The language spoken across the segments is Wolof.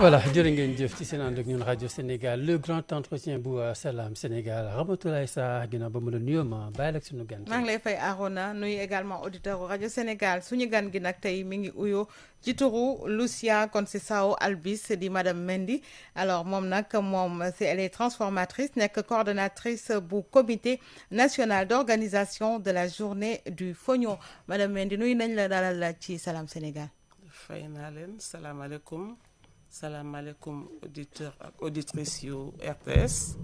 voilà jërë ngeen jëf ci seen ànd ak ñun rajo Sénégal le grand entretien bu Salam Sénégal Ramatoulaye Sarr ginnaaw ba mu la nuyoo ma bàyyi la ak sunu gan. maa ngi lay fay Arona nuyu également auditeur rajo Sénégal suñu gan gi nag tey mi ngi uyoo ci turu Lucia Conceição Albis di madame Mendy alors moom nag elle est transformatrice nekk coordonnatrice bu comité national d'organisation de la journée du Fognon madame Mendy nuyu nañ la dalal ci Salam Sénégal. fay naa leen salaamaaleykum auditeur ak auditrice yu RTS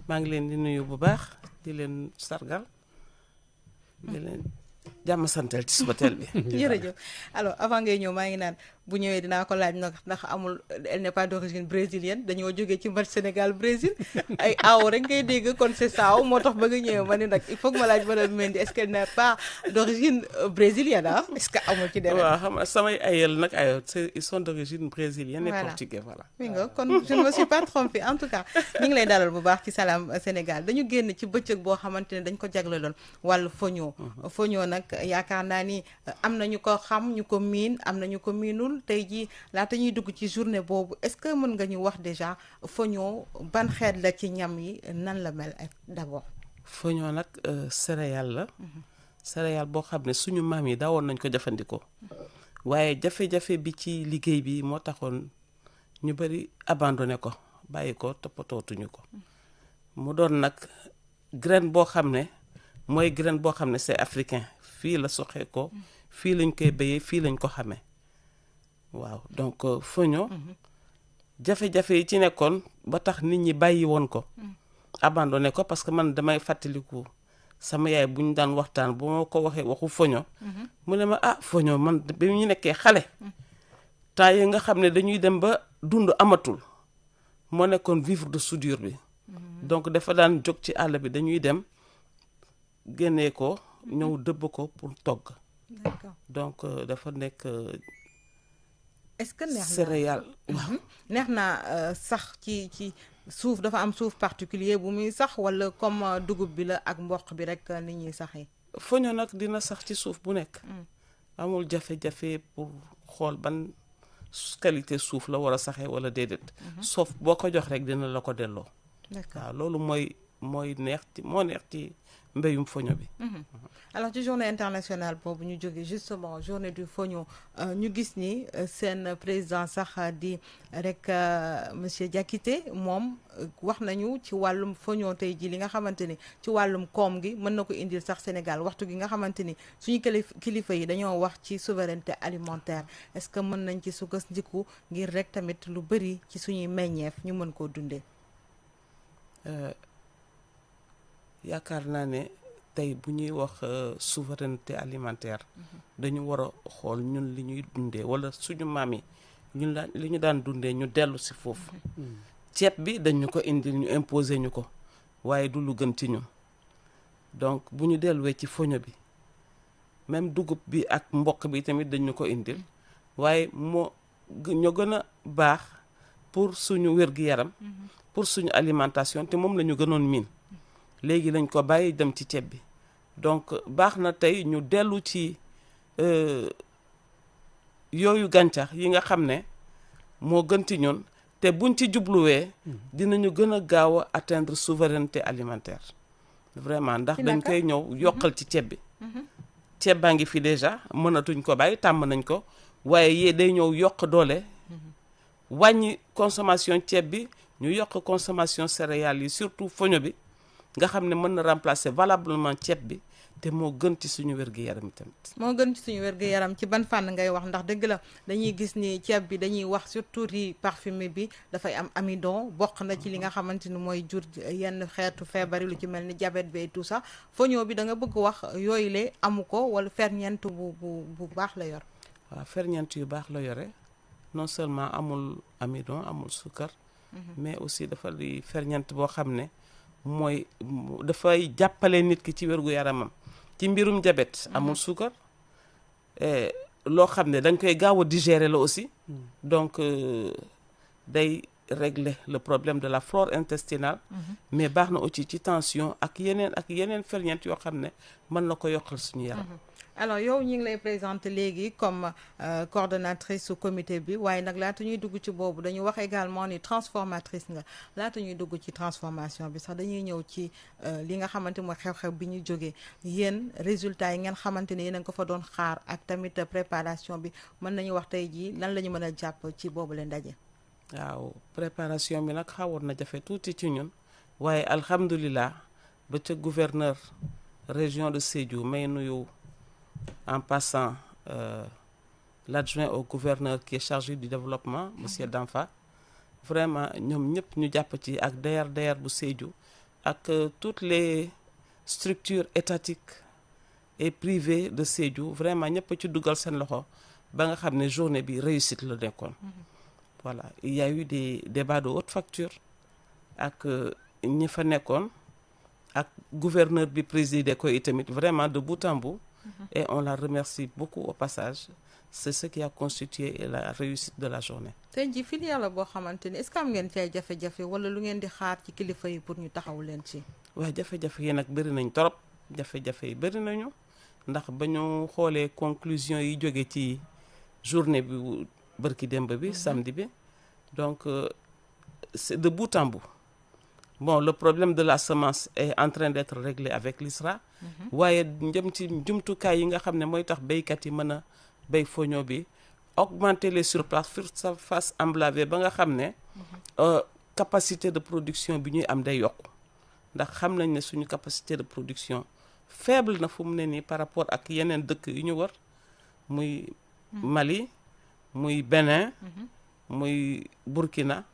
maa ngi leen di nuyu bu baax di leen sargal di leen jàmm santel ci suba teel bi. jërëjëf alors avant ngay ñëw maa ngi naan bu ñëwee dinaa ko laaj nag ndax amul elle n'est pas d'origine brésilienne dañoo jógee ci match Sénégal Brésil ay aaw rek ngay dégg kon c'est ça moo tax ba nga ñëwee ma ne nag il faut que ma laaj madame Mendy est-ce qu'elle n'est pas d'origine brésilienne ah est-ce que amul ci dara. waaw xam nga samay ayel nag ils sont d'origine brésilienne et portugais voilà. mi nga kon je ne me suis pas trompée en tout cas ñu ngi lay dalal bu baax ci Salam Sénégal dañu génn ci bëccëg boo xamante ne dañ ko jagleeloon wàllu Fognon. Fognon nag yaakaar naa ni am na ñu ko xam ñu ko miin am na ñu ko miinul tey jii laata ñuy dugg ci journée boobu est-ce que mën nga ñu wax déjà Fognon ban xeet la ci ñam yi nan la mel d'abord. Fognon nag céréale la. céréale boo xam ne suñu maam yi daawoon nañ ko jëfandikoo. waaye jafe-jafe bi ci liggéey bi moo taxoon ñu bari abandonné ko bàyyi ko toppatootuñu ko. mu doon nag graine boo xam ne mooy graine boo xam ne c'est africain fii la soxee ko fii lañ koy béyee fii lañ ko xamee. waaw donc Fognon jafe-jafe yi ci nekkoon ba tax nit ñi bàyyi woon ko abandonné ko parce que man damay fàttaliku sama yaay bu ñu daan waxtaan bu ma ko waxee waxu Fognon mu ne ma Fognon man bi ñu nekkee xale temps yi nga xam ne dañuy dem ba dund amatul moo nekkoon vivre de soudure bi donc dafa daan jóg ci àll bi dañuy dem génnee ko ñëw dëbb ko pour togg donc dafa nekk est-ce que neex na céréale waaw neex na sax ci suuf dafa am suuf particulier bu muy sax wala comme dugub bi la ak mboq bi rek ni ñuy saxee. Fognon nag dina sax ci suuf bu nekk. amul jafe-jafe pour xool ban qualité suuf la war a saxee wala déedéet. sauf boo ko jox rek dina la ko delloo. d'accord waaw loolu mooy neex ci mbéyum Fognon bi. alors ci journée internationale boobu ñu jógee justement journée du Fognon ñu gis ni seen président sax di rek monsieur Diakité moom wax nañu ci wàllum Fognon tey ji li nga xamante ni ci wàllum koom gi mën na ko indil sax Sénégal waxtu gi nga xamante ni suñu kilifa yi dañoo wax ci souveraineté alimentaire est-ce que mën nañ ci sukkandiku ngir rek tamit lu bari ci suñuy meññeef ñu mën koo dundee. yaakaar naa ne tey bu ñuy wax souveraineté alimentaire dañu war a xool ñun li ñuy dundee wala suñu maam yi ñun li ñu daan dundee ñu dellu si foofu. ceeb bi dañu ko indil ñu imposer ñu ko waaye du lu gën ci ñun donc bu ñu delluwee ci Fognon bi même dugub bi ak mboq bi tamit dañu ko indil waaye ñoo gën a baax pour suñu wér-gu-yaram pour suñu alimentation te moom la ñu gënoon miin. léegi lañ ko bàyyi dem ci ceeb bi donc baax na tey ñu dellu ci yooyu gàncax yi nga xam ne moo gën ci ñun te buñ ci jubluwee dinañu gën a gaaw a atteindre souveraineté alimentaire vraiment ndax dañ koy ñëw yokkal ci ceeb bi ceeb baa ngi fi déjà mënatuñ ko bàyyi tàmm nañ ko waaye yee day ñëw yokk doole wàññi consommation ceeb bi ñu yokk consommation céréales yi surtout Fognon bi nga xam ne mën na remplacer valablement ceeb bi te moo gën ci suñu wér-gu-yaram tamit. moo gën ci suñu wér-gu-yaram ci ban fànn ngay wax ndax dëgg la dañuy gis ni ceeb bi dañuy wax surtout riz parfumé bi dafay am amidon bokk na ci li nga xamante ni mooy jur yenn xeetu feebar yi lu ci mel ni diabète bi et tout ça Fognon bi da nga bëgg wax yooyu le amu ko wala ferñeent bu baax la yor. waaw ferñeent yu baax la yore non seulement amul amidon amul suukar. mais aussi dafa di ferñeent boo xam ne mooy dafay jàppale nit ki ci wér-gu-yaramam ci mbirum diabète amul suukar loo xam ne dañ koy gaaw a digérer la aussi donc day régler le problème de la flore intestinale mais baax na aussi ci tension ak yeneen ferñeent yoo xam ne mën na ko yokkal suñu yaram alors yow ñu ngi lay présenter léegi comme coordonnatrice su comité bi waaye nag laata ñuy dugg ci boobu dañu wax également ni transformatrice nga laata ñuy dugg ci transformation bi sax dañuy ñëw ci li nga xamante mooy xew-xew bi ñu jógee yéen résultats yi ngeen xamante ne yéen a nga ko fa doon xaar ak tamit préparation bi mën nañu wax tey jii lan la ñu mën a jàpp ci boobu leen ndaje. waaw préparation bi nag xawoon na jafe tuuti ci ñun waaye alhamdulilah ba ca gouverneur région de Sédhiou may nuyu en passant l'adjoint au gouverneur qui est chargé du développement monsieur Danfa vraiment ñoom ñëpp ñu jàpp ci ak DRDR bu Sédhiou ak toutes les structures étatiques et privées de Sédhiou vraiment ñëpp ci dugal seen loxo ba nga xam ne journée bi réussite la nekkoon. Voilà, il y a eu des débats de haute facture ak ñi fa nekkoon ak gouverneur bi présidé ko itamit vraiment de bout en bout. Et on la remercie beaucoup au passage. C'est ce qui a constitué la réussite de la journée. tey jii filière la boo xamante ni est-ce que am ngeen ci ay jafe-jafe wala lu ngeen di xaar ci kilifa yi pour ñu taxaw leen ci. waaw jafe-jafe yi nag bëri nañ trop jafe-jafe yi bëri nañu ndax ba ñu xoolee conclusion yi jóge ci journée bi bërki démb bi samedi bi donc c'est de bout en bout. Bon, le problème de la semence est en train d'être réglé avec l'ISRA. waaye njëm ci jumtukaay yi nga xam ne mooy tax béykat yi mën a béy foño bi augmenter les surfaces emblavées ba nga xam ne capacité de production bi ñuy am day yokku ndax xam nañ ne suñu capacité de production faible na fu mu ne nii par rapport ak yeneen dëkk yu ñu wër muy Mali muy Bénin muy Burkina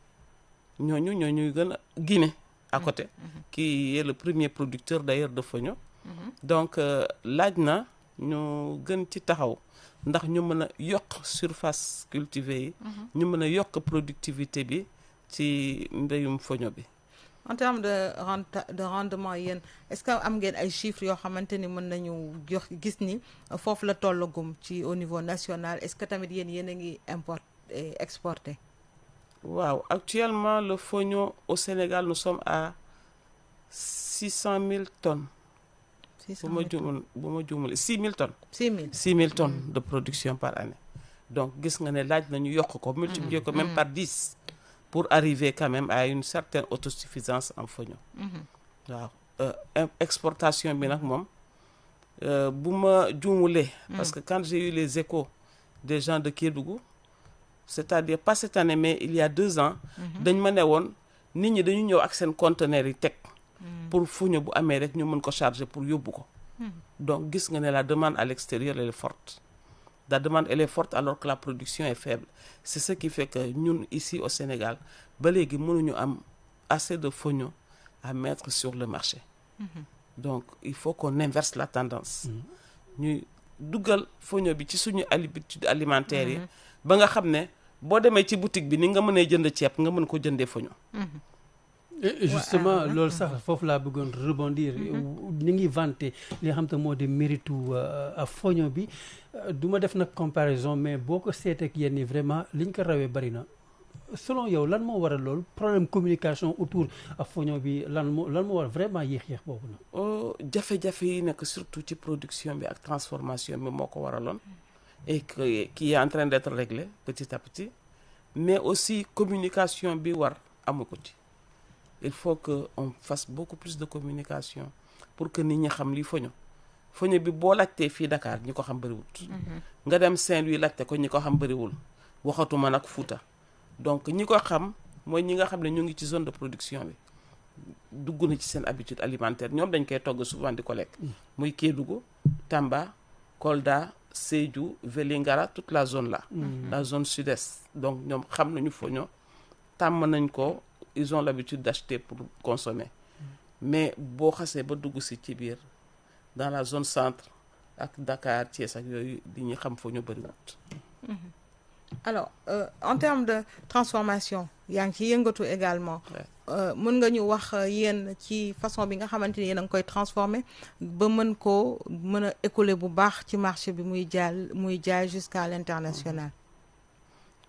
ñooñu gën a Guinée à côté qui est le premier producteur d'ailleurs de foño donc laaj na ñu gën ci taxaw ndax ñu mën a yokk surface cultivée yi ñu mën a yokk productivité bi ci mbéyum foño bi. En termes de rendement yéen est-ce que am ngeen ay chiffres yoo xamante ni mën nañu jox gis ni foofu la tollagum ci au niveau national est-ce que tamit yéen a ngi importer exporter. waaw actuellement le foño au Sénégal nous sommes à 600 000 tonnes. 600 000 tonnes bu ma juumul 6 000 tonnes. 6 000 tonnes de production par année. donc gis nga ne laaj nañu yokk ko multiplier ko même par 10 pour arriver quand même à une certaine autosuffisance en foño. waaw exportation bi nag moom bu ma juumulee. parce que quand j'ai eu les échos des gens de Kédougou. c'est-à-dire pas cette année mais il y a 2 ans dañ ma ne woon nit ñi dañu ñëw ak seen conteneurs yi teg pour foño bu amee rek ñu mën ko charger pour yóbbu ko donc gis nga ne la demande à l'extérieur elle est forte la demande elle est forte alors que la production est faible c'est ce qui fait que ñun ici au Sénégal ba léegi mënuñu am assez de foño à mettre sur le marché donc il faut qu'on inverse la tendance ñuy dugal foño bi ci suñu habitude alimentaire yi ba nga xam ne boo demee ci boutique bi ni nga mënee jënd ceeb nga mën ko jëndee foño. et justement loolu sax foofu laa bëggoon rebondir. ni ngi vanté li nga xam te moo di méritu foño bi du ma def nag comparaison mais boo ko seetee ak yéen ñi vraiment liñ ko rawee bari na selon yow lan moo waral loolu problème communication autour ak foño bi lan moo waral vraiment yéex boobu na. jafe-jafe yi nekk surtout ci production bi ak transformation bi moo ko waraloon. et qui est en train d'être réglé petit à petit mais aussi communication bi war amu ko ci il faut que on fasse beaucoup plus de communication pour que nit ñi xam li foño bi boo laajtee fii Dakar ñi ko xam bëriwul nga dem Saint-Louis laajte ko ñi ko xam bëriwul waxatuma nag Fouta donc ñi ko xam mooy ñi nga xam ne ñu ngi ci zone de production bi dugg na ci seen habitude alimentaire ñoom dañ koy togg souvent di ko lekk muy Kédougou Tamba Kolda Sédhiou Vélingara toute la zone là la zone sud-est donc ñoom xam nañu foño tàmm nañ ko ils ont l'habitude d'acheter pour consommer mais boo xasee ba dugg si ci biir dans la zone centre ak Dakar Thiès ak yooyu di ñu xam foño bëriwut. alors en termes de transformation yaa ngi ci yëngatu également mën nga ñu wax yéen ci façon bi nga xamante ni yéen a ngi koy transformer ba mën a écouler bu baax ci marché bi muy jaay jusqu'à l'international.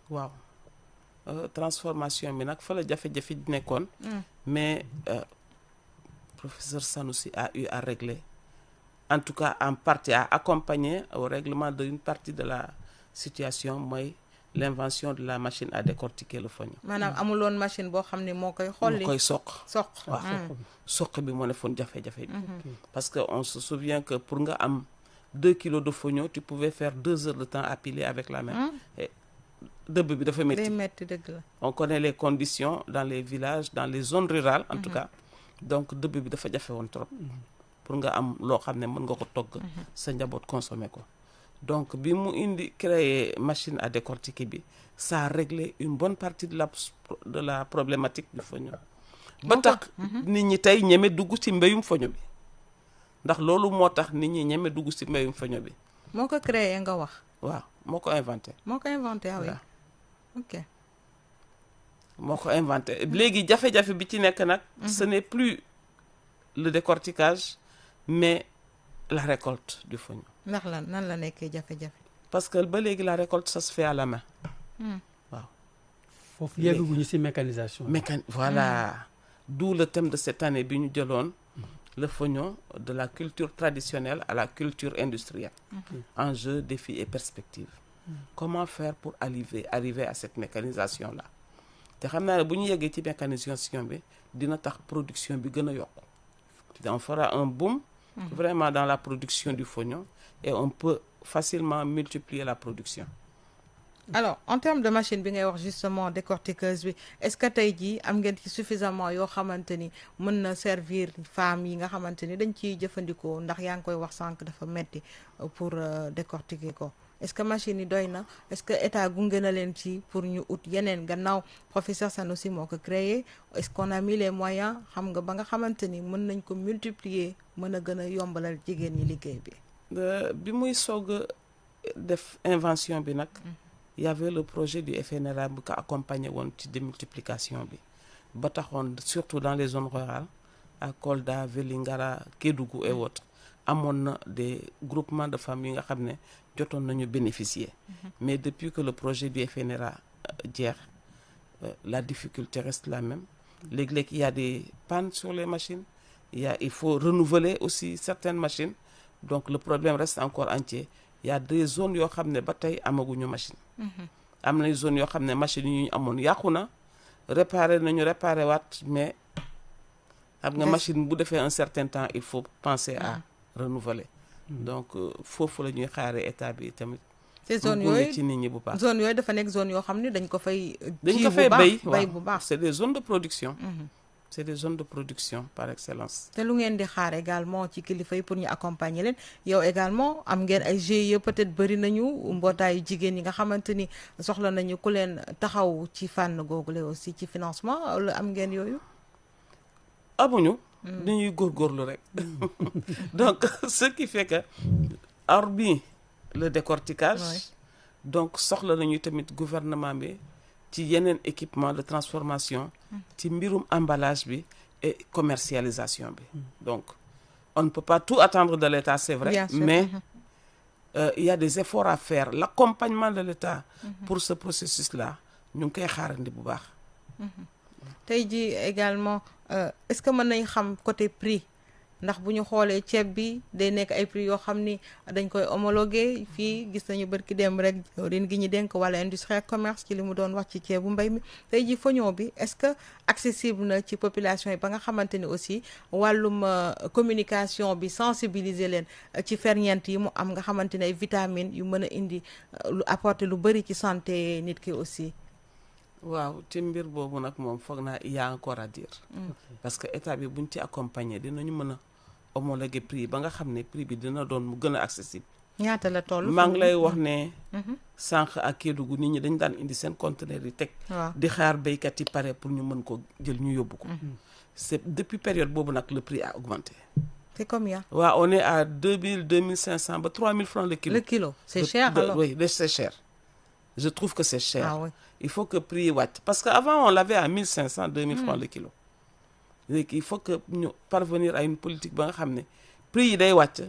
waaw transformation bi nag fa la jafe-jafe di nekkoon mais professeur Sanoussi a eu à régler en tout cas en partie à accompagner au règlement d'une partie de la situation mooy l'invention de la machine à décortiquer le foño. maanaam amuloon machine boo xam ne moo koy xolli moo koy soq waaw soq bi moo ne foon jafe-jafe bi parce que on se souvient que pour nga am 2 kilos de foño tu pouvais faire 2 heures de temps à piler avec la main et dëbb bi dafa day métti metti dëgg la on connaît les conditions dans les villages dans les zones rurales en tout cas donc dëbb bi dafa jafe woon trop pour nga am loo xam ne mën nga ko togg sa njaboot consommer ko donc bi mu créer machine à décortiquer bi ça a réglé une bonne partie de la problématique du foño ba tax nit ñi tey ñeme dugg ci mbéyum foño bi ndax loolu moo tax nit ñi ñeme dugg ci mbéyum foño bi moo ko créé nga wax waaw moo ko inventé ah oui ok moo ko inventé léegi jafe-jafe bi ci nekk nag ce n'est plus le décortiquage mais la récolte du foño ndax lan nan la nekkee jafe-jafe parce que ba léegi la récolte ça se fait à la main waaw foofu yegguñu ci mécanisation voilà d'où le thème de cette année bi ñu jëloon le foño de la culture traditionnelle à la culture industrielle enjeux défis et perspectives comment faire pour arriver à cette mécanisation là te xam naa ne bu ñu yeggee ci mécanisation bi dina tax production bi gën a yokku on fera un boom vraiment dans la production du foño et on peut facilement multiplier la production. Alors en termes de machine bi ngay wax justement décortiqueuse bi est-ce que tey jii am ngeen ci suffisamment yoo xamante ni mën na servir femmes yi nga xamante ni dañ ciy jëfandikoo ndax yaa ngi koy wax sànq dafa metti pour décortiquer ko est-ce que machine yi doy na est-ce que état gunge na leen ci pour ñu ut yeneen gannaaw professeur Sanoussi moo ko créé est-ce qu'on a mis les moyens xam nga ba nga xamante ni mën nañ ko multiplier mën a gën a yombalal jigéen ñi liggéey bi. bi muy soog a def invention bi nag. Il y avait le projet du FNRA bu ko accompagné woon ci démultiplication bi ba taxoon surtout dans les zones rurales à Kolda Vélingara Kédougou et autres amoon na des groupements de femmes yi nga xam ne jotoon nañu bénéficier mais depuis que le projet du FNRA jeex la difficulté reste la même léeg-léeg il y a des pannes sur les machines il faut renouveler aussi certaines machines donc le problème reste encore entier. Il y a des zones yoo xam ne ba tey amaguñu machine am na zones yoo xam ne machine yi ñu amoon yàqu na réparé waat mais xam nga machine bu defee un certain temps il faut penser à renouveler donc foofu la ñuy xaaree état bi tamit ces zones yooyu ci nit ñi bu baax zone yooyu dafa nekk zone yoo xam ne dañ ko fay bay bu baax c'est des zones de production c'est des zones de production par excellence. te lu ngeen di xaar également ci kilifa yi pour ñu accompagner leen yow également am ngeen ay GIE peut-être bëri nañu mbootaayu jigéen yi nga xamante ni soxla nañu ku leen taxaw ci fànn googule aussi ci financement wala am ngeen yooyu. amuñu. dañuy góorgóorlu rek. donc ce qui fait que hormis le décortiquage. donc soxla nañu tamit gouvernement bi. ci yeneen équipement de transformation ci mbirum emballage bi et commercialisation bi donc on ne peut pas tout attendre de l'État c'est vrai mais il y a des efforts à faire l'accompagnement de l'État pour ce processus-là ñu ngi koy xaarandi bu baax tey ji également est-ce que mën nañ xam côté prix ndax bu ñu xoolee ceeb bi day nekk ay prix yoo xam ni dañ koy homologué fii gis nañu barki dem rek leen gi ñu dénk wala industrie ak commerce ci li mu doon wax ci ceebu mbay mi tey ji foño bi est-ce que accessible na ci population yi ba nga xamante ni aussi wàllum communication bi sensibiliser leen ci ferñeent yi mu am nga xamante ne ay vitamines yu mën a indi lu apporter lu bëri ci santé nit ki aussi. waaw ci mbir boobu nag moom foog naa il y a encore à dire parce que état bi buñ ci accompagner dinañu mën a homologuer prix ba nga xam ne prix bi dina doon mu gën a accessible. ñaata la toll. maa ngi lay wax ne. sànq ak Kédougou nit ñi dañ daan indi seen conteneur yi teg. di xaar béykat yi pare pour ñu mën ko jël ñu yóbbu ko. c'est depuis période boobu nag le prix a augmenté. c'est combien. waaw on est à 2000 2500 ba 3000 francs le kilo. le kilo c'est cher alors. oui c'est cher. je trouve que c'est cher. Ah, oui. Il faut que prix wàcc parce que avant on l'avait à 1500 2000 francs le kilo. léegi il faut que ñu parvenir à une politique ba nga xam ne prix yi day wàcc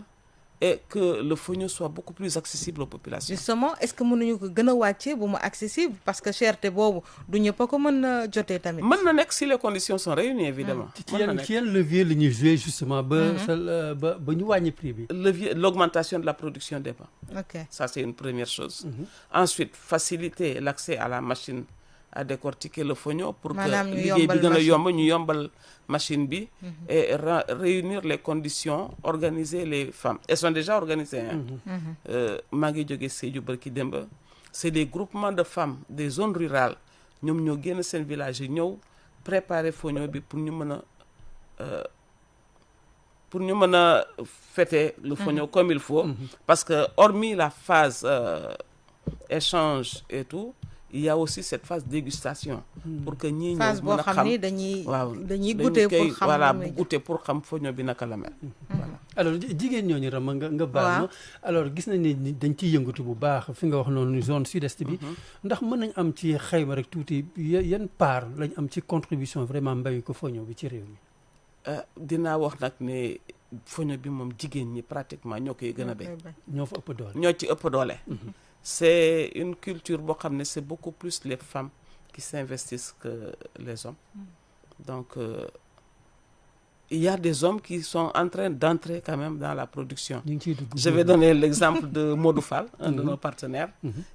et que le fonio soit beaucoup plus accessible aux populations. Justement, est-ce que mënuñu ko gën a wàccee bu mu accessible parce que cherté boobu du ñëpp a ko mën a jotee tamit. mën na nekk si les conditions sont réunies évidemment. ci yan levier la ñuy jouer justement ba ñu wàññi prix bi. Levier, l'augmentation de la production des pains. Ok. Ça c'est une première chose. Ensuite, faciliter l'accès à la machine à décortiquer le fonio pour Maanaam que ñu liggéey bi yombal gën a machine. yomb ñu yombal machine bi et réunir les conditions, organiser les femmes. Elles sont déjà organisées. maa ngi jógee Sédhiou barki démb. C'est des groupements de femmes des zones rurales ñoom ñoo génn seen village yi ñëw préparer fonio bi pour ñu mën a fêter le fonio comme il faut. Parce que hormis la phase échange et tout, il y a aussi cette phase dégustation pour que ñii phase ñëw boo mën a xam xam ni dañuy dañu goûter pour koy xam voilà lu muy bu goûter pour xam fonio bi naka la mel. Voilà. alors jigéen ñooñu Rama nga baal ma alors gis nañ ni dañ ciy yëngatu bu baax fi nga wax noonu zone sud-est bi ndax mën nañ am ci xayma rek tuuti yan part lañ am ci contribution vraiment mbayu ko fonio bi ci réew mi. dinaa wax nag ne fonio bi moom jigéen ñi pratiquement ñoo koy gën a béy. ñoo fa ëpp doole. ñoo ci ëpp doole. C'est une culture boo xam ne c'est beaucoup plus les femmes qui s'investissent que les hommes. Donc il y a des hommes qui sont en train d'entrer quand même dans la production. ñu ngi ciy dugg. Je vais donner l'exemple de Modou Fall, un de nos partenaires,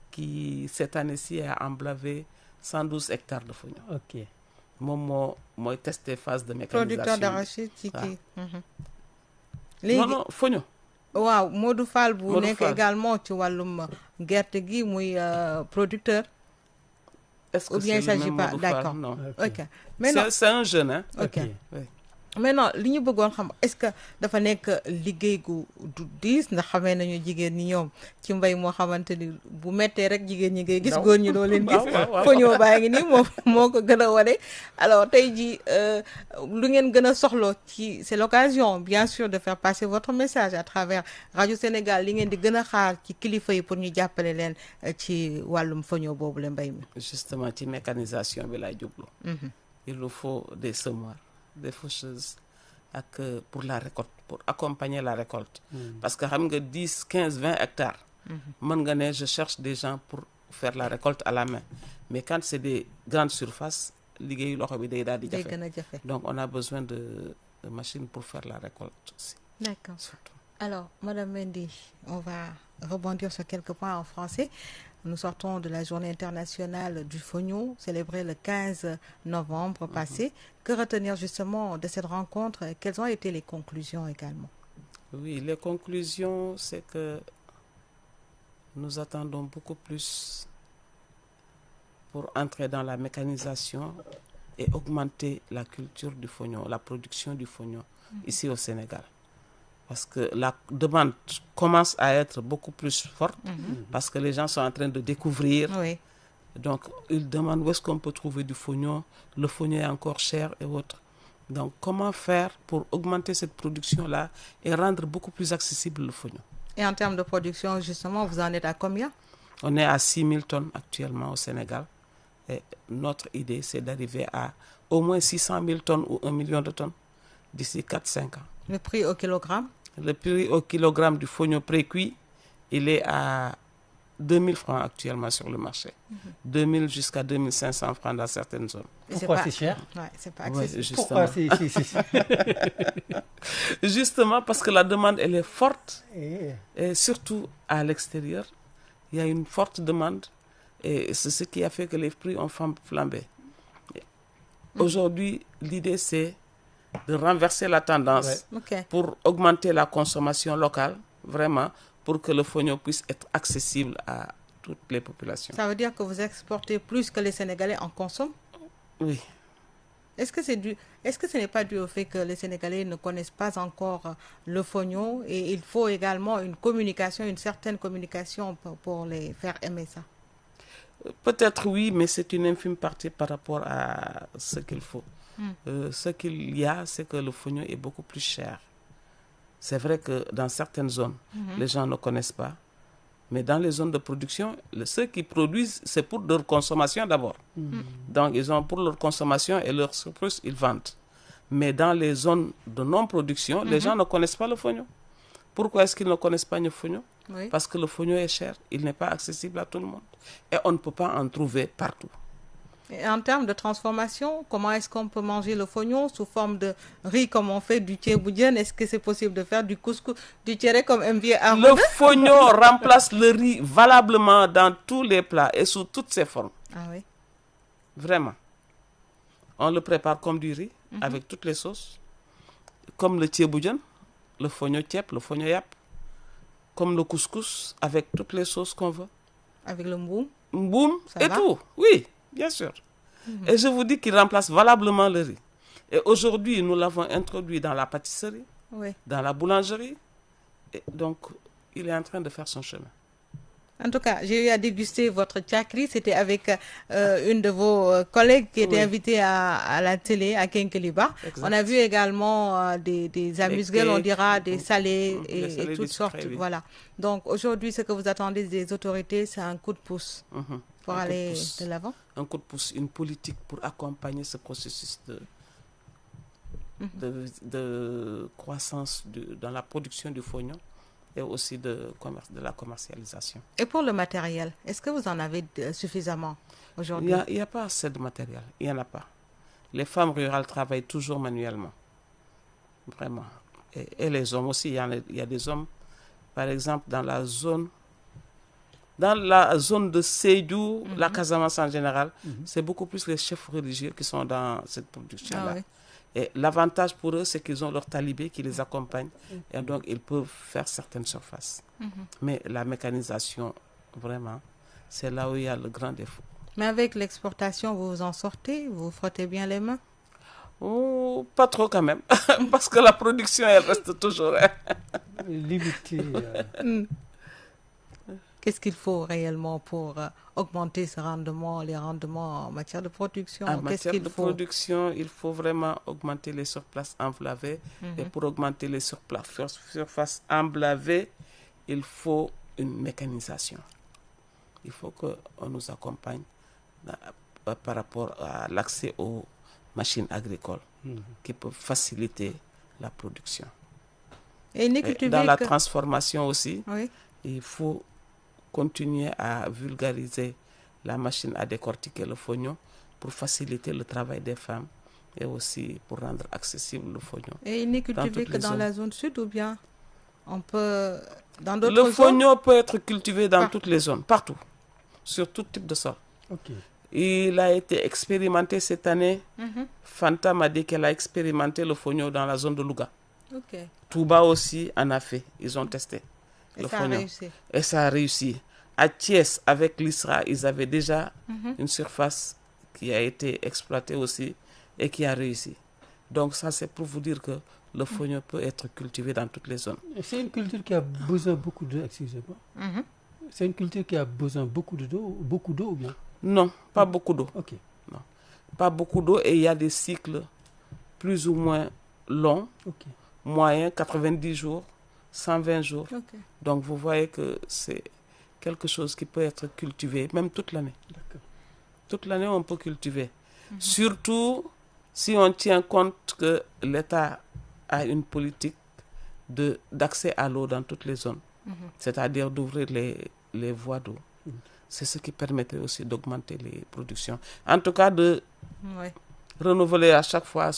qui cette année-ci a emblavé 112 hectares de fonio. ok moom mooy testé phase de mécanisation. producteur d'arachide ci kii. non fonio. waaw Modou Fall bu Modou nekk Fall. également ci wàllum gerte gi muy producteur. Est-ce que Ou bien il c'est le s'agit même pas, Modou Fall? d'accord. Non. ok mais non C'est un jeune, hein. ok Oui. mais non li ñu bëggoon xam est-ce que dafa nekk liggéey gu du diis ndax xamee nañu jigéen ñi ñoom ci mbay moo xamante ni bu méttee rek jigéen ñi ngay gis Waaw. góor ñi doo leen gis waaw. foñoo baa ngi nii moom moo ko gën a wane alors tey jii lu ngeen gën a soxloo ci c'est l'occasion bien sûr de faire passer votre message à travers Radio Sénégal li ngeen di gën a xaar ci kilifa yi pour ñu jàppale leen ci wàllum foñoo boobu la mbay mi. Justement ci mécanisation bi laay jublu. Il nous faut des semoirs, des faucheuses ak pour la récolte, pour accompagner la récolte. Parce que xam nga 10, 15, 20 hectares. mën nga ne je cherche des gens pour faire la récolte à la main. Mais quand c'est des grandes surfaces, liggéeyu loxo bi day daal di day jafe. gën a jafe. Donc on a besoin de machines pour faire la récolte aussi. D'accord. Surtout. Alors, Madame Mendy, on va rebondir sur quelques points en français. Nous sortons de la journée internationale du Fognon, célébrée le 15 novembre passé. Que retenir justement de cette rencontre? Quelles ont été les conclusions également? Oui, les conclusions, c'est que nous attendons beaucoup plus pour entrer dans la mécanisation et augmenter la culture du fognon, la production du fognon ici au Sénégal. Parce que la demande commence à être beaucoup plus forte parce que les gens sont en train de découvrir. Oui. Donc, ils demandent où est-ce qu'on peut trouver du fognon. Le fognon est encore cher et autres. Donc, comment faire pour augmenter cette production-là et rendre beaucoup plus accessible le fognon? Et en termes de production, justement, vous en êtes à combien? On est à 6 000 tonnes actuellement au Sénégal. Et notre idée, c'est d'arriver à au moins 600 000 tonnes ou 1 million de tonnes d'ici 4-5 ans. Le prix au kilogramme? Le prix au kilogramme du fognon pré-cuit, il est à 2000 francs actuellement sur le marché. 2000 jusqu'à 2500 francs dans certaines zones. Pourquoi c'est cher? Ouais, c'est pas Ouais, accessible. Pourquoi justement. Justement parce que la demande, elle est forte. Et surtout à l'extérieur, il y a une forte demande. Et c'est ce qui a fait que les prix ont flambé. Aujourd'hui, l'idée, c'est de renverser la tendance Ok. pour augmenter la consommation locale, vraiment, pour que le fognon puisse être accessible à toutes les populations. Ça veut dire que vous exportez plus que les Sénégalais en consomment? Oui. Est-ce que ce n'est pas dû au fait que les Sénégalais ne connaissent pas encore le fognon et il faut également une communication, une certaine communication pour les faire aimer ça? Peut-être oui, mais c'est une infime partie par rapport à ce qu'il faut. Ce qu'il y a, c'est que le fognon est beaucoup plus cher. C'est vrai que dans certaines zones, les gens ne connaissent pas. Mais dans les zones de production, ceux qui produisent, c'est pour leur consommation d'abord. Donc, ils ont pour leur consommation et leur surplus, ils vendent. Mais dans les zones de non-production, les gens ne connaissent pas le fognon. Pourquoi est-ce qu'ils ne connaissent pas le fognon? Oui. Parce que le fognon est cher, il n'est pas accessible à tout le monde. Et on ne peut pas en trouver partout. Et en termes de transformation, comment est-ce qu'on peut manger le fognon sous forme de riz comme on fait du thieboudienne? Est-ce que c'est possible de faire du couscous, du tiéré comme MV Armand? Le fognon remplace le riz valablement dans tous les plats et sous toutes ses formes. Ah oui. Vraiment. On le prépare comme du riz, avec toutes les sauces. Comme le thieboudienne, le fognon tiep, le fognon yap. Comme le couscous, avec toutes les sauces qu'on veut. Avec le mboum? Boum, Ça et va? tout. Oui, bien sûr. Et je vous dis qu'il remplace valablement le riz. Et aujourd'hui, nous l'avons introduit dans la pâtisserie, Oui. dans la boulangerie. Et donc, il est en train de faire son chemin. En tout cas, j'ai eu à déguster votre tchakri. C'était avec une de vos collègues qui était Oui. invitée à la télé à Kinkeliba. Exact. On a vu également des amuse-gueules, on cakes, dira, des salés les et salés toutes du sortes. sucré, oui. Voilà. Donc aujourd'hui, ce que vous attendez des autorités, c'est un coup de pouce Mhm. pour Un coup de aller pouce. de l'avant. Un coup de pouce, une politique pour accompagner ce processus de croissance dans la production du fognon et aussi de la commercialisation. Et pour le matériel, est-ce que vous en avez suffisamment aujourd'hui? Il n'y a pas assez de matériel, il n'y en a pas. Les femmes rurales travaillent toujours manuellement, vraiment. Et les hommes aussi, il y a des hommes, par exemple, dans la zone de Sédhiou, la Casamance en général, c'est beaucoup plus les chefs religieux qui sont dans cette production-là. Ah oui. Et l'avantage pour eux, c'est qu'ils ont leur talibé qui les accompagne. Et donc, ils peuvent faire certaines surfaces. Mais la mécanisation, vraiment, c'est là où il y a le grand défaut. Mais avec l'exportation, vous vous en sortez? Vous frottez bien les mains? Oh, pas trop quand même. Parce que la production, elle reste toujours... Limité. Qu'est-ce qu'il faut réellement pour augmenter ce rendement, les rendements en matière de production? En Qu'est-ce matière qu'il de faut? production, il faut vraiment augmenter les surfaces emblavées. Et pour augmenter les surfaces emblavées, il faut une mécanisation. Il faut qu'on nous accompagne par rapport à l'accès aux machines agricoles qui peuvent faciliter la production. Et dans la transformation aussi, oui. il faut continuer à vulgariser la machine à décortiquer le fognon pour faciliter le travail des femmes et aussi pour rendre accessible le fognon. Et il n'est cultivé que dans la zone sud ou bien on peut dans d'autres zones? Le fognon peut être cultivé dans toutes les zones, partout, sur tout type de sol. Ok. Il a été expérimenté cette année. Fanta m'a dit qu'elle a expérimenté le fognon dans la zone de Louga. Ok. Touba aussi en a fait, ils ont testé. Et ça a réussi. Et ça a réussi. À Thiès, avec l'ISRA, ils avaient déjà une surface qui a été exploitée aussi et qui a réussi. Donc ça, c'est pour vous dire que le fognon peut être cultivé dans toutes les zones. C'est une culture qui a besoin beaucoup d'eau, excusez-moi. C'est une culture qui a besoin beaucoup d'eau ou bien? Non, pas beaucoup d'eau. Ok. Non. Pas beaucoup d'eau et il y a des cycles plus ou moins longs, moyens, 90 jours, 120 jours. Okay. Donc vous voyez que c'est quelque chose qui peut être cultivé même toute l'année. Toute l'année on peut cultiver. Surtout si on tient compte que l'État a une politique d'accès à l'eau dans toutes les zones. C'est-à-dire d'ouvrir les voies d'eau. C'est ce qui permettrait aussi d'augmenter les productions. En tout cas de renouveler à chaque fois,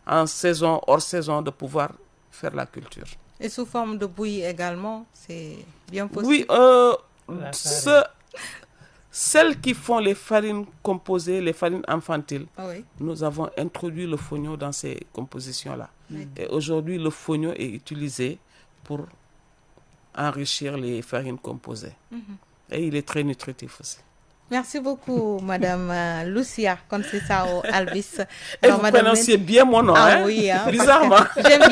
en saison, hors saison, de pouvoir faire la culture. Et sous forme de bouillie également, c'est bien possible? Oui, celles qui font les farines composées, les farines infantiles, nous avons introduit le fognon dans ces compositions-là. Et aujourd'hui, le fognon est utilisé pour enrichir les farines composées. Et il est très nutritif aussi. Merci beaucoup, Madame Lucia Conceição Alves. Et vous prononciez bien mon nom, ah, hein? Oui, hein, bizarrement. J'aime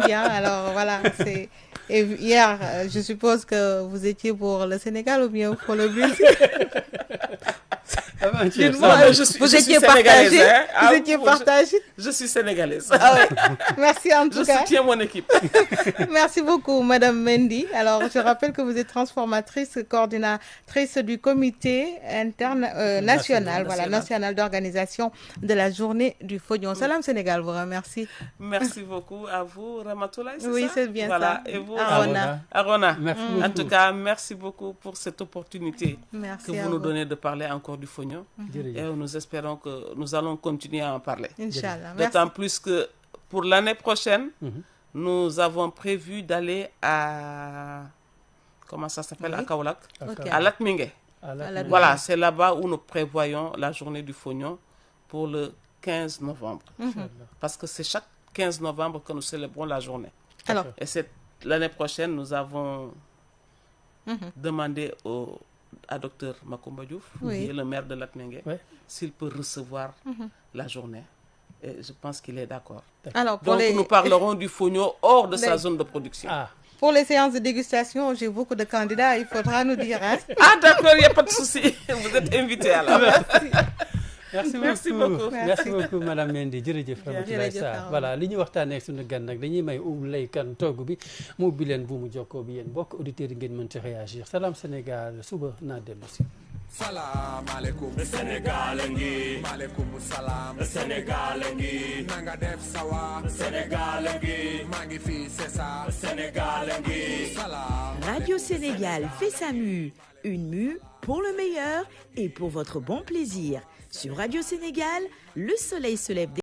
bien. Alors voilà, c'est... Et hier, je suppose que vous étiez pour le Sénégal ou bien pour le Brésil? Vous étiez partagé. Vous étiez partagé. Je suis sénégalaise. Ah ouais. Merci en tout Je cas. soutiens mon équipe. Merci beaucoup, Madame Mendy. Alors, je rappelle que vous êtes transformatrice, coordinatrice du comité interne national d'organisation de la journée du Fognon. Salam Sénégal vous remercie. Merci beaucoup à vous, Ramatoulaye, c'est ça? Oui, c'est bien voilà. ça. Et vous, Arona. Merci En beaucoup. tout cas, merci beaucoup pour cette opportunité Merci que à vous nous vous. donnez de parler encore du Fognon. Et nous espérons que nous allons continuer à en parler. Inch'Allah. Merci. D'autant plus que pour l'année prochaine, nous avons prévu d'aller à... Comment ça s'appelle? Oui. À Kaolack, Ok. à Latmingué. Latmingué. Voilà, c'est là-bas où nous prévoyons la journée du Fognon pour le 15 novembre. Parce que c'est chaque 15 novembre que nous célébrons la journée. Alors, Et l'année prochaine, nous avons demandé à Dr Macoumba Diouf, Oui. qui est le maire de Latmingué, Ouais. s'il peut recevoir la journée. Et je pense qu'il est d'accord. alors pour, Donc les, nous parlerons du Fognon hors de sa les- zone de production. Ah, pour les séances de dégustation, j'ai beaucoup de candidats, il faudra nous dire. Hein. Ah d'accord, il n'y a pas de souci. Vous êtes invité alors. merci beaucoup. Merci. Merci beaucoup madame Mendy jërëjëf Ramatoulaye Jërëjëf, Sarr voilà li ñu waxtaanee ak suñu gan nag dañuy may lay kan togg bi mu ubbi leen bu mu jokkoo bi yéen bokk auditeurs yi ngeen mën ci réagir Salam Sénégal suba naa dellu si. Salam alaikum Sénégal ngi maaleykum salaam Sénégal ngi nanga def sawa Sénégal ngi maa ngi fi c'est ça Sénégal ngi salam Radio Sénégal fait sa mue, une mue pour le meilleur et pour votre bon plaisir. Sur Radio Sénégal, le soleil se lève